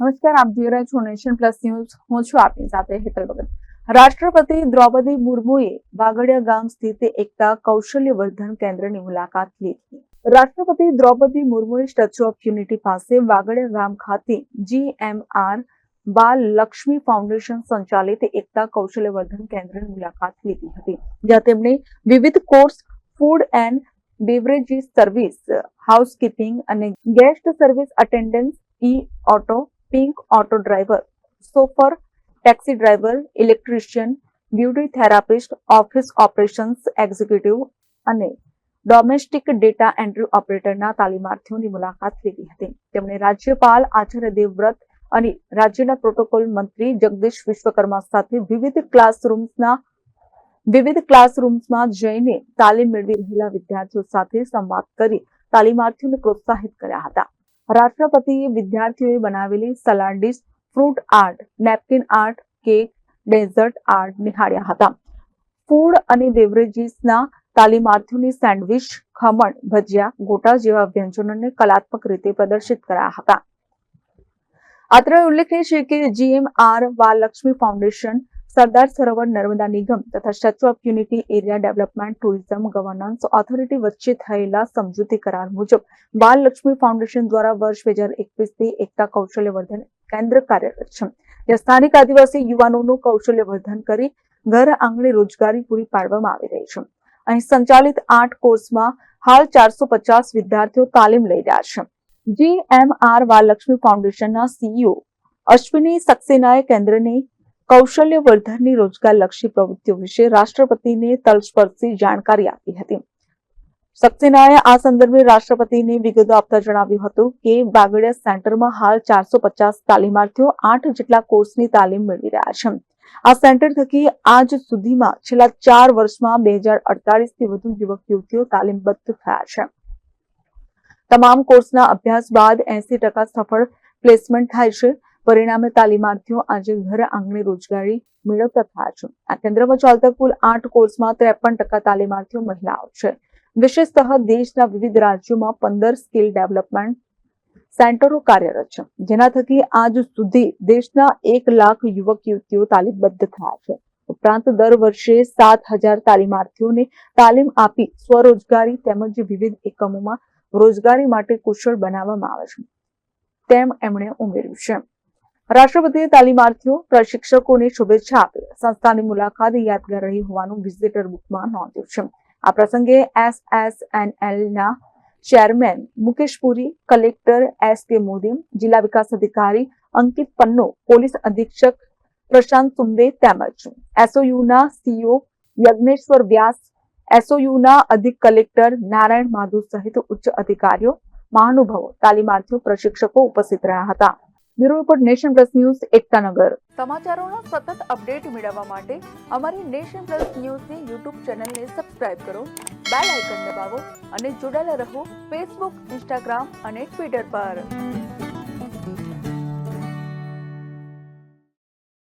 નમસ્કાર, આપ જોઈ રહ્યા છો નેશન પ્લસ ન્યૂઝ. હું છું આપની સાથે હેતલ ભગત. રાષ્ટ્રપતિ દ્રૌપદી મુર્મુએ વાગડિયા ગામ સ્થિત એકતા કૌશલ્યવર્ધન કેન્દ્રની મુલાકાત લીધી. રાષ્ટ્રપતિ દ્રૌપદી મુર્મુએ સ્ટેચ્યુ ઓફ યુનિટી પાસે વાગડિયા ગામ ખાતે GMR બાલ લક્ષ્મી ફાઉન્ડેશન સંચાલિત એકતા કૌશલ્યવર્ધન કેન્દ્રની મુલાકાત લીધી હતી, જ્યાં તેમણે વિવિધ course, food and beverages service, housekeeping અને guest service attendance, auto, pink auto driver, chauffeur, taxi driver, electrician, beauty therapist, office operations executive અને ડોમેસ્ટિક ડેટા એન્ટ્રી ઓપરેટરના તાલીમાર્થીઓની મુલાકાત લીધી હતી. તેમણે રાજ્યપાલ આચાર્ય દેવવ્રત અને રાજ્યના પ્રોટોકોલ મંત્રી જગદીશ વિશ્વકર્મા સાથે વિવિધ ક્લાસરૂમ્સમાં જઈને તાલીમ મેળવી રહેલા વિદ્યાર્થીઓ સાથે સંવાદ કરી તાલીમાર્થીઓને પ્રોત્સાહિત કર્યા હતા. રાષ્ટ્રપતિએ વિદ્યાર્થીઓએ બનાવેલી salad dish, fruit art, napkin art, cake, dessert art નિહાળ્યા હતા. ફૂડ અને બેવરેજીસના તાલીમાર્થીઓની સેન્ડવિચ, ખમણ, ભજીયા, ગોટા જેવા વ્યંજનોને કલાત્મક રીતે પ્રદર્શિત કર્યા હતા. અત્રે ઉલ્લેખનીય છે કે GMR બાલ લક્ષ્મી ફાઉન્ડેશન, સરદાર સરોવર નર્મદા નિગમ તથા statue of unity area development tourism governance authority વચ્ચે થયેલા સમજૂતી કરાર મુજબ બાલ લક્ષ્મી ફાઉન્ડેશન દ્વારા વર્ષ 2021થી એકતા કૌશલ્યવર્ધન કેન્દ્ર કાર્યરત છે, જ્યાં સ્થાનિક આદિવાસી યુવાનોનું કૌશલ્યવર્ધન કરી ઘર આંગણે રોજગારી પૂરી પાડવામાં આવી રહી છે. અહીં સંચાલિત 8 કોર્સમાં હાલ 450 વિદ્યાર્થીઓ તાલીમ લઈ રહ્યા છે. GMR બાલ લક્ષ્મી ફાઉન્ડેશનના CEO અશ્વિની સક્સેનાએ કેન્દ્રની કૌશલ્યવર્ધનની રોજગારલક્ષી પ્રવૃત્તિઓ વિશે રાષ્ટ્રપતિને તલસ્પર્શી જાણકારી આપી હતી. સક્સેનાએ આ સંદર્ભે રાષ્ટ્રપતિને વિગતો આપતા જણાવ્યું હતું કે વાગડિયા સેન્ટરમાં હાલ 450 તાલીમાર્થીઓ 8 જેટલા કોર્સની તાલીમ મેળવી રહ્યા છે. આ સેન્ટર થકી આજ સુધીમાં છેલ્લા 4 વર્ષમાં 2048 થી વધુ યુવક યુવતીઓ તાલીમબદ્ધ થયા છે. તમામ કોર્સના અભ્યાસ બાદ 80% સફળ પ્લેસમેન્ટ થાય છે. પરિણામે તાલીમાર્થીઓ આજે ઘર આંગણે રોજગારી મેળવતા થયા છે. આ કેન્દ્રમાં ચાલતા કુલ 8 કોર્સમાં 53% તાલીમાર્થીઓ મહિલાઓ છે. વિશેષતઃ દેશના વિવિધ રાજ્યોમાં 15 સ્કિલ ડેવલપમેન્ટ સેન્ટરો કાર્યરત છે, જેના થકી આજ સુધી દેશના 1 લાખ યુવક યુવતીઓ તાલીમબદ્ધ થયા છે. ઉપરાંત દર વર્ષે 7,000 તાલીમાર્થીઓને તાલીમ આપી સ્વરોજગારી તેમજ વિવિધ એકમોમાં રોજગારી માટે કુશળ બનાવવામાં આવે છે, તેમ એમણે ઉમેર્યું છે. રાષ્ટ્રપતિએ તાલીમાર્થીઓ, પ્રશિક્ષકોને શુભેચ્છા આપી સંસ્થાની મુલાકાત યાદગાર રહી હોવાનું વિઝિટર બુકમાં નોંધ્યું છે. આ પ્રસંગે SSNLના ચેરમેન મુકેશ પુરી, કલેક્ટર SK મોદી, જિલ્લા વિકાસ અધિકારી અંકિત પન્નો, પોલીસ અધિક્ષક પ્રશાંત સુંબે તેમજ SOUના CEO યજ્ઞેશ્વર વ્યાસ, SOUના અધિક કલેક્ટર નારાયણ માધુ સહિત ઉચ્ચ અધિકારીઓ, મહાનુભાવો, તાલીમાર્થીઓ, પ્રશિક્ષકો ઉપસ્થિત રહ્યા હતા. Bureau report, Nation Plus News, Ektanagar. સમાચારોનો સતત અપડેટ મેળવવા માટે અમારી નેશન પ્લસ ન્યૂઝની YouTube ચેનલને સબસ્ક્રાઇબ કરો, બેલ આઇકન દબાવો અને જોડાયેલા રહો ફેસબુક, ઇન્સ્ટાગ્રામ અને ટ્વિટર પર.